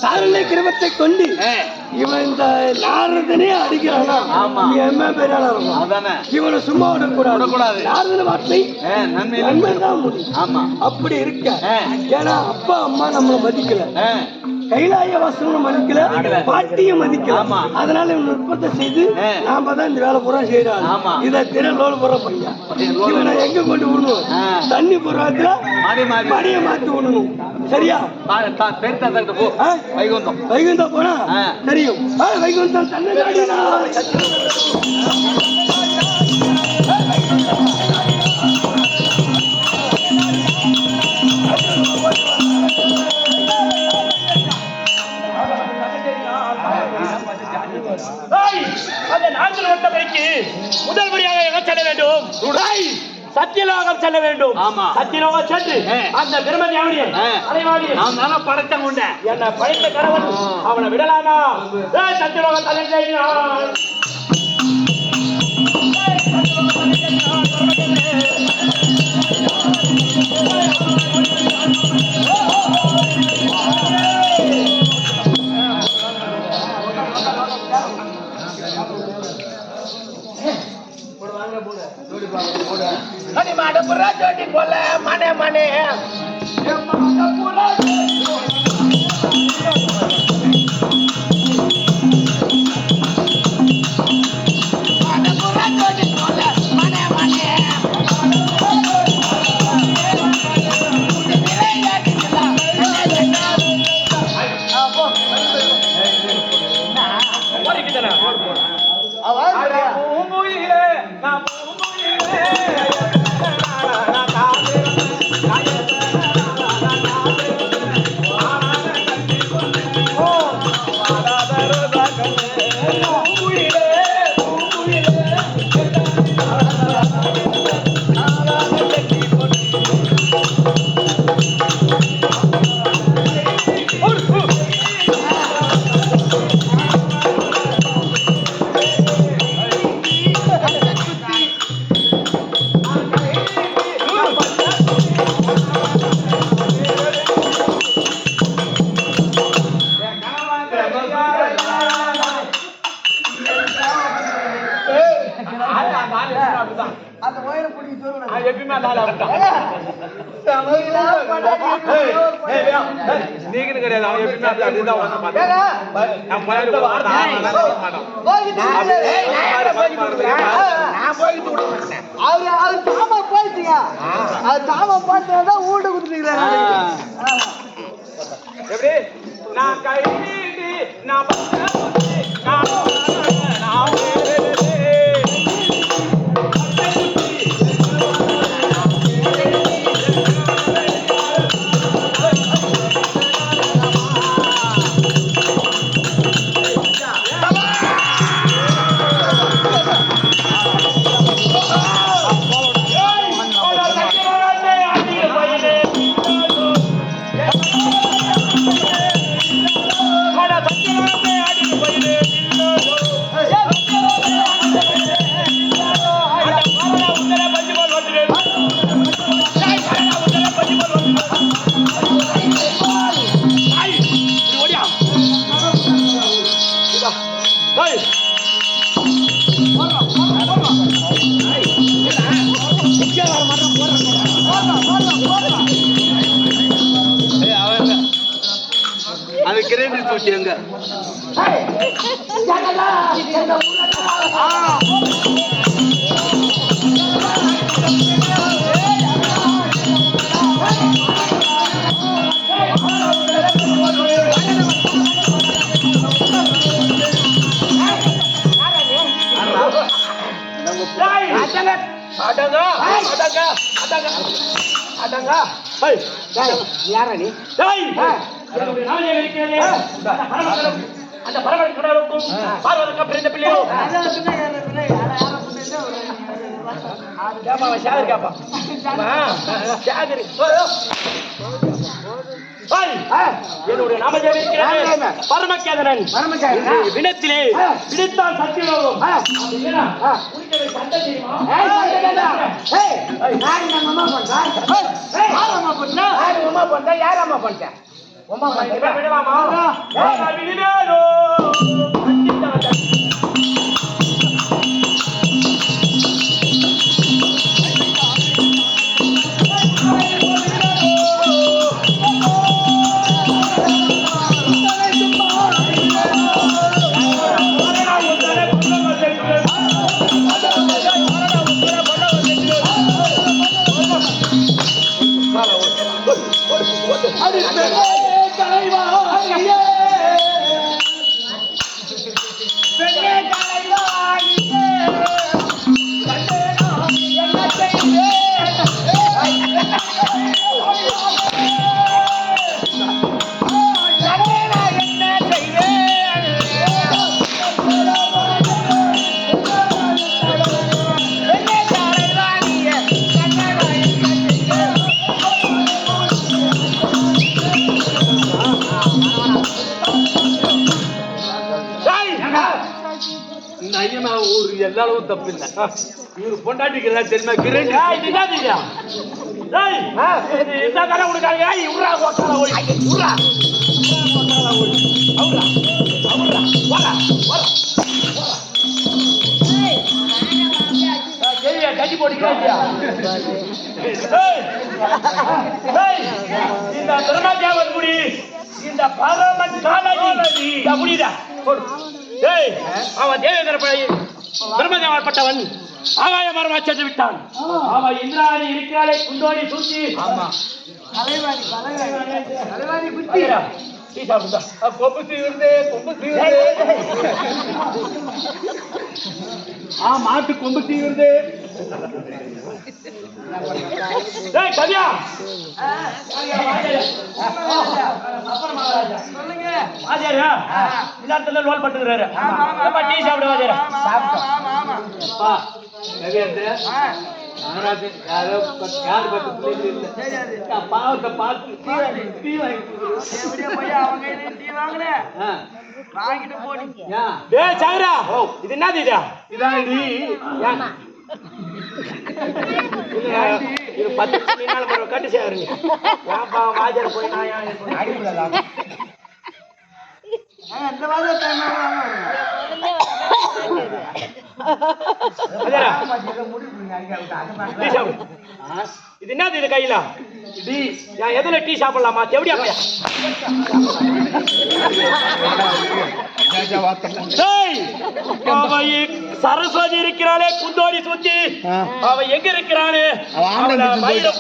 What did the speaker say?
சாரண்டை கிரமத்தை கொண்டு இவன் இந்த நாரதனே அடிக்கிறானா? என்ன பெரிய இவனை சும்மா விடக்கூடாது. நாரதன வார்த்தை நன்மைதான் முடியும். அப்படி இருக்க ஏன்னா அப்பா அம்மா நம்மளை மதிக்கல, கைலாய வாசனும் மதிக்கல, பாட்டியும் மதிக்கல. அதனால இவன் உற்பத்தி செய்து நாம தான் இந்த வேலை பூரா செய்யறாங்க. இதை திறலோடு போற பையன் இவனை எங்க கொண்டு விடணும்? தண்ணி போடுறதுல மடியை மாத்தி விடணும். சரியா? வைகுந்தம் போனா தெரியும். வைகுந்தம் தன்னை அந்த நான்கு வட்டமைக்கு முதல் முறையாக எங்க செல்ல வேண்டும்? சத்தியலோகம் செல்ல வேண்டும். சத்தியலோகம் சென்று அந்த பிரம்மஞானியை நான் தானே படைத்த உண்ட என்ன படைத்த கணவன் அவனை விடலாமா? சத்தியலோகம் தலைஞர் போல மனே மனே நீங்க கிடையாது. அவன் எப்படின்னா அதுதான் வந்து ஊட்ட குடுத்துருக்கிறாரு. எப்படி நான் கை நான் அது கிரேட் தூக்கி எங்க யாரா நீ? அந்த பரவல் கடவுளுக்கும் பார்வதற்கும் பிறந்த பிள்ளையோ கேப்பா என்னுடைய நாமதேவ இருக்கிறது பரமகேதனன். வினத்திலே விடுத்தான் சத்தியலோகம். எல்லாரும் தப்பு இல்ல. இவரு பொண்டாட்டிக்கு எல்லாம் தெரியுமா? கிரேட் கட்டி போட்டியா? இந்த பிரம்மதேவன் முடி, இந்த பரமன் காலடி முடியுதா? அவன் தேவேந்திர பிரம்மதேவப்பட்டவன் ஆகாய மரமா சென்று விட்டான். அவன் இந்திராணி இருக்கிறாளே குண்டோடி சூச்சி மாட்டு கொம்பு தீவிரது. கவியா இந்த லோல் பட்டுக்கிறாரு. டீ சாப்பிடுவாரு. பாவத்தை பார்த்து டீ இது என்னது? இதான் இது 10 நாள் கட்டு சேருங்க. வாஜர் போய் இது என்னது? இது கையில எதுல டீ சாப்பிடலாமா? எப்படியா சரஸ்வதி இருக்கிறாளே குந்தோடி சுத்தி, அவ எங்க இருக்கிறானு